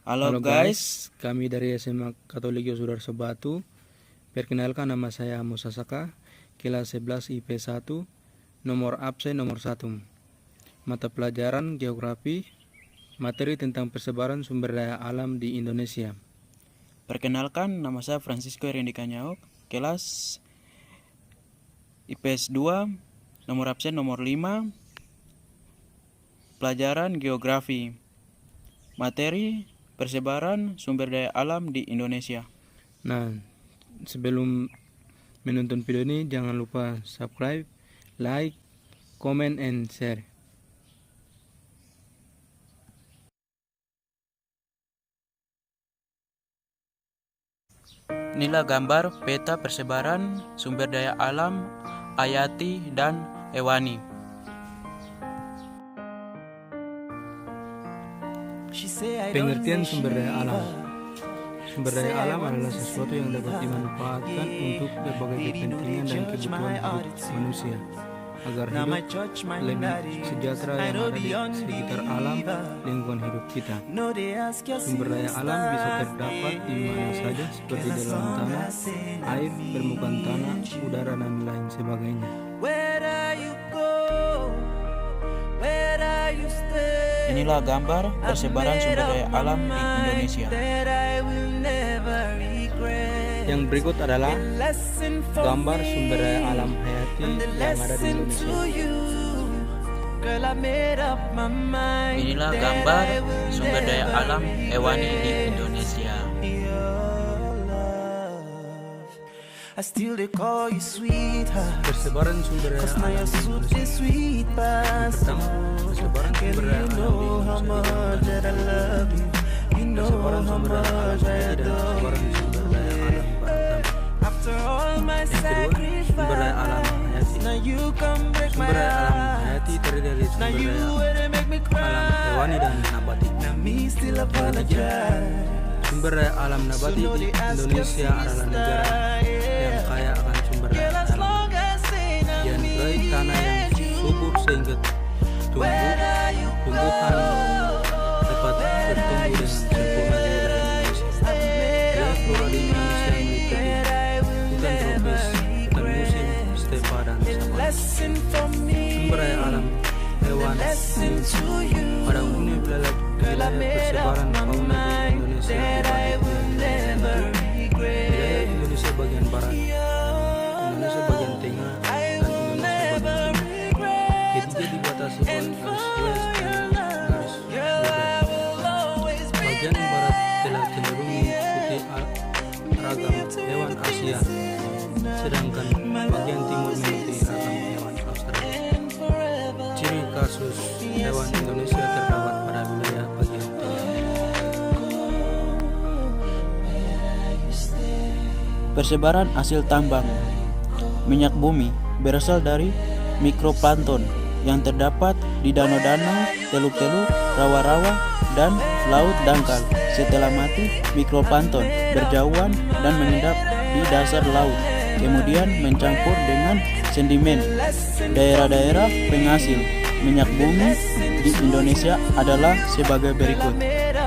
Halo guys, kami dari SMA Katolik Yosudarso Batu. Perkenalkan, nama saya Musa Saka, kelas 11 IP 1, nomor absen nomor 1. Mata pelajaran Geografi, materi tentang persebaran sumber daya alam di Indonesia. Perkenalkan, nama saya Francisco Erendika Nyaok, kelas IPS 2, nomor absen nomor 5, pelajaran Geografi, materi persebaran sumber daya alam di Indonesia. Nah, sebelum menonton video ini, jangan lupa subscribe, like, comment, and share. Inilah gambar peta persebaran sumber daya alam, hayati, dan hewani. Pengertian sumber daya alam. Sumber daya alam adalah sesuatu yang dapat dimanfaatkan untuk berbagai kepentingan dan kebutuhan hidup manusia agar hidup lebih sejahtera yang ada di sekitar alam lingkungan hidup kita. Sumber daya alam bisa terdapat di mana saja, seperti dalam tanah, air, permukaan tanah, udara, dan lain sebagainya. Inilah gambar persebaran sumber daya alam di Indonesia. Yang berikut adalah gambar sumber daya alam hayati yang ada di Indonesia. Inilah gambar sumber daya alam hewani di Indonesia. Persebaran sumber daya alam di Indonesia. Pertama, persebaran sumber daya alam di Indonesia. Persebaran sumber daya alam hayati dan persebaran sumber daya alam barang tambang. Yang kedua, sumber daya alam hayati. Sumber daya alam hayati terdiri dari sumber daya alam hewani dan nabati. Yang ketiga, sumber daya alam nabati di Indonesia adalah negara yang kaya akan sumber daya alam. Dianugerahi tanah yang subur sehingga tumbuhan dapat bertumbuh dengan sempurna di wilayah Indonesia. Wilayah flora di Indonesia meliputi hutan tropis, hutan musim, stepa, dan savana. Sumber daya alam hewan pada umumnya wilayah persebaran fauna di Indonesia wilayah Indonesia bagian barat, Indonesia bagian tengah, dan Indonesia bagian timur. Ketiga dibatasi oleh garis west dan garis bebek. Bagian barat telah cenderung mengikuti ragam hewan Asia, sedangkan bagian timur mengikuti ragam hewan Australia. Ciri kasus hewan Indonesia terdapat pada wilayah bagian tengah. Persebaran hasil tambang minyak bumi berasal dari mikroplankton yang terdapat di danau-danau, teluk-teluk, rawa-rawa, dan laut dangkal. Setelah mati, mikroplankton berjauhan dan mengendap di dasar laut, kemudian mencampur dengan sedimen. Daerah-daerah penghasil minyak bumi di Indonesia adalah sebagai berikut: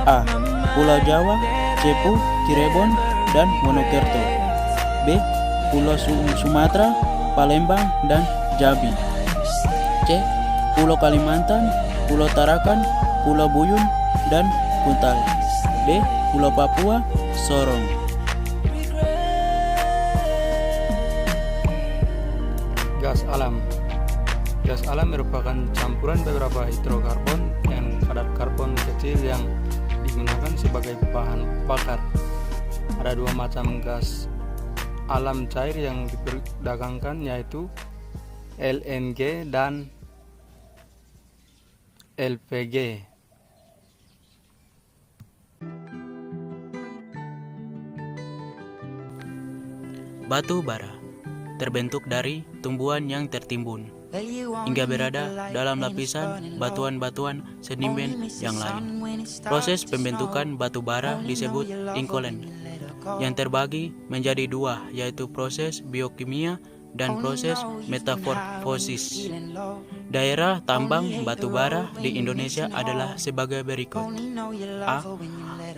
A. Pulau Jawa, Cepu, Cirebon, dan Wonokerto. B. Pulau Sumatera, Palembang, dan Jambi. C. Pulau Kalimantan, Pulau Tarakan, Pulau Buyun, dan Kuntal. D. Pulau Papua, Sorong. Gas alam. Gas alam merupakan campuran beberapa hidrokarbon dan kadar karbon kecil yang digunakan sebagai bahan bakar. Ada dua macam gas alam cair yang diperdagangkan, yaitu LNG dan LPG. Batu bara terbentuk dari tumbuhan yang tertimbun hingga berada dalam lapisan batuan-batuan sedimen yang lain. Proses pembentukan batu bara disebut ingkolen, yang terbagi menjadi dua, yaitu proses biokimia dan proses metamorfosis. Daerah tambang batu bara di Indonesia adalah sebagai berikut. A.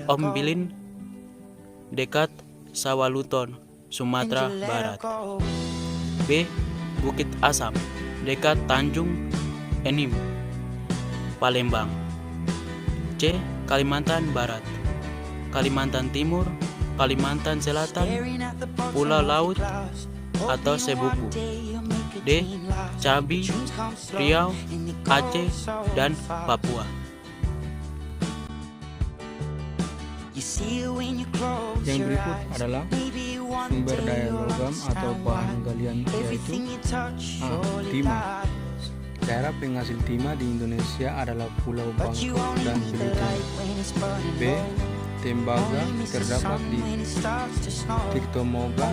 Ombilin, dekat Sawaluton, Sumatera Barat. B. Bukit Asam, dekat Tanjung Enim, Palembang. C. Kalimantan Barat, Kalimantan Timur, Kalimantan Selatan, Pulau Laut atau Sebuku. D. Jambi, Riau, Aceh, dan Papua. Yang berikut adalah sumber daya logam atau bahan galian, yaitu A. Timah. Daerah penghasil timah di Indonesia adalah Pulau Bangka dan Belitung. B. Tembaga terdapat di Tirtomoga,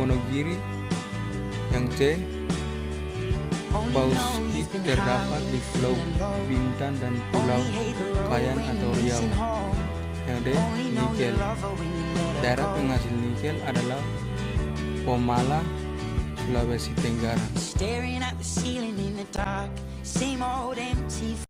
Wonogiri. Yang C. Bauxit terdapat di Pulau Bintan dan Pulau Kayan atau Riau. Yang D. Nikel. Daerah penghasil nikel adalah Pomala, Sulawesi Tenggara.